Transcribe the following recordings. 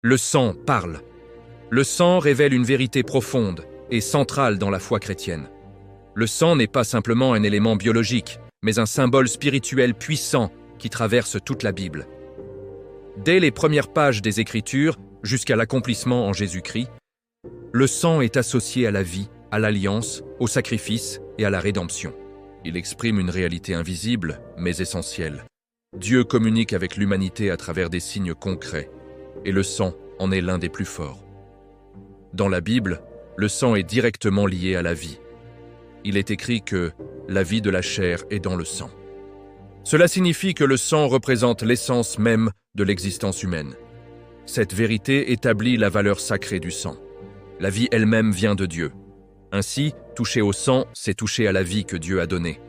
Le sang parle. Le sang révèle une vérité profonde et centrale dans la foi chrétienne. Le sang n'est pas simplement un élément biologique, mais un symbole spirituel puissant qui traverse toute la Bible. Dès les premières pages des Écritures, jusqu'à l'accomplissement en Jésus-Christ, le sang est associé à la vie, à l'alliance, au sacrifice et à la rédemption. Il exprime une réalité invisible, mais essentielle. Dieu communique avec l'humanité à travers des signes concrets, et le sang en est l'un des plus forts. Dans la Bible, le sang est directement lié à la vie. Il est écrit que la vie de la chair est dans le sang. Cela signifie que le sang représente l'essence même de l'existence humaine. Cette vérité établit la valeur sacrée du sang. La vie elle-même vient de Dieu. Ainsi, toucher au sang, c'est toucher à la vie que Dieu a donnée.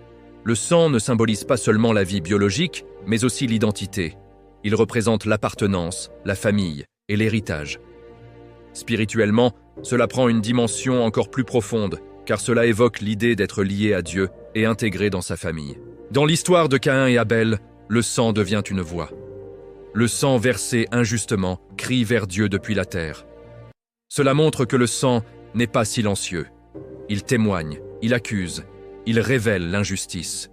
Le sang ne symbolise pas seulement la vie biologique, mais aussi l'identité. Il représente l'appartenance, la famille et l'héritage. Spirituellement, cela prend une dimension encore plus profonde, car cela évoque l'idée d'être lié à Dieu et intégré dans sa famille. Dans l'histoire de Caïn et Abel, le sang devient une voix. Le sang versé injustement crie vers Dieu depuis la terre. Cela montre que le sang n'est pas silencieux. Il témoigne, il accuse, il révèle l'injustice.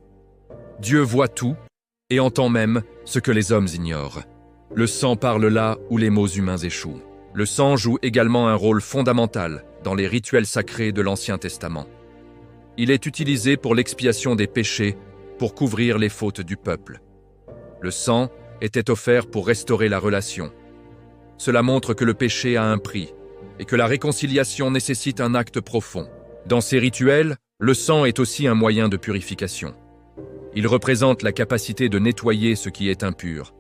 Dieu voit tout et entend même ce que les hommes ignorent. Le sang parle là où les mots humains échouent. Le sang joue également un rôle fondamental dans les rituels sacrés de l'Ancien Testament. Il est utilisé pour l'expiation des péchés, pour couvrir les fautes du peuple. Le sang était offert pour restaurer la relation. Cela montre que le péché a un prix et que la réconciliation nécessite un acte profond. Dans ces rituels, le sang est aussi un moyen de purification. Il représente la capacité de nettoyer ce qui est impur.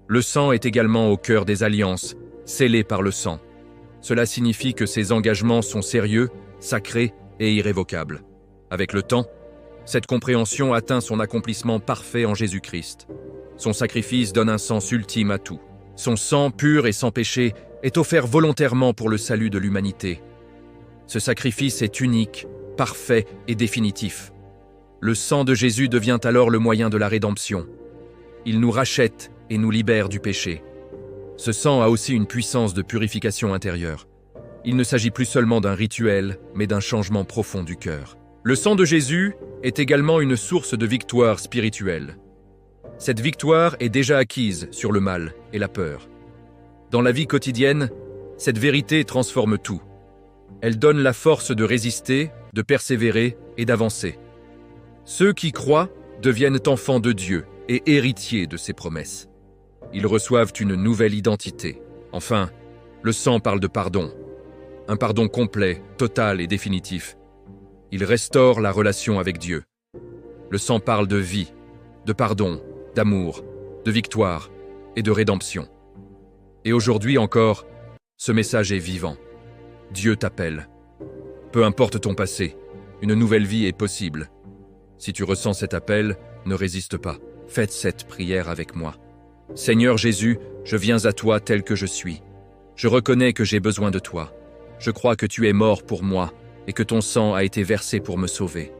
Le sang est également au cœur des alliances, scellées par le sang. Cela signifie que ces engagements sont sérieux, sacrés et irrévocables. Avec le temps, cette compréhension atteint son accomplissement parfait en Jésus-Christ. Son sacrifice donne un sens ultime à tout. Son sang pur et sans péché est offert volontairement pour le salut de l'humanité. Ce sacrifice est unique, parfait et définitif. Le sang de Jésus devient alors le moyen de la rédemption. Il nous rachète et nous libère du péché. Ce sang a aussi une puissance de purification intérieure. Il ne s'agit plus seulement d'un rituel, mais d'un changement profond du cœur. Le sang de Jésus est également une source de victoire spirituelle. Cette victoire est déjà acquise sur le mal et la peur. Dans la vie quotidienne, cette vérité transforme tout. Elle donne la force de résister, de persévérer et d'avancer. Ceux qui croient deviennent enfants de Dieu et héritiers de ses promesses. Ils reçoivent une nouvelle identité. Enfin, le sang parle de pardon. Un pardon complet, total et définitif. Il restaure la relation avec Dieu. Le sang parle de vie, de pardon, d'amour, de victoire et de rédemption. Et aujourd'hui encore, ce message est vivant. Dieu t'appelle. Peu importe ton passé, une nouvelle vie est possible. Si tu ressens cet appel, ne résiste pas. Faites cette prière avec moi. Seigneur Jésus, je viens à toi tel que je suis. Je reconnais que j'ai besoin de toi. Je crois que tu es mort pour moi et que ton sang a été versé pour me sauver.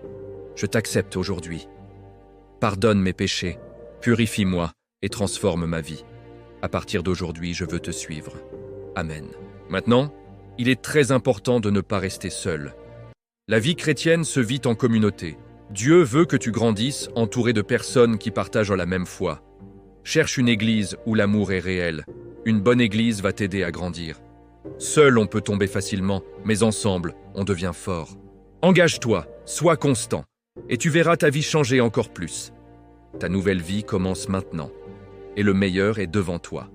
Je t'accepte aujourd'hui. Pardonne mes péchés, purifie-moi et transforme ma vie. À partir d'aujourd'hui, je veux te suivre. Amen. Maintenant, il est très important de ne pas rester seul. La vie chrétienne se vit en communauté. Dieu veut que tu grandisses entouré de personnes qui partagent la même foi. Cherche une église où l'amour est réel. Une bonne église va t'aider à grandir. Seul on peut tomber facilement, mais ensemble, on devient fort. Engage-toi, sois constant, et tu verras ta vie changer encore plus. Ta nouvelle vie commence maintenant, et le meilleur est devant toi.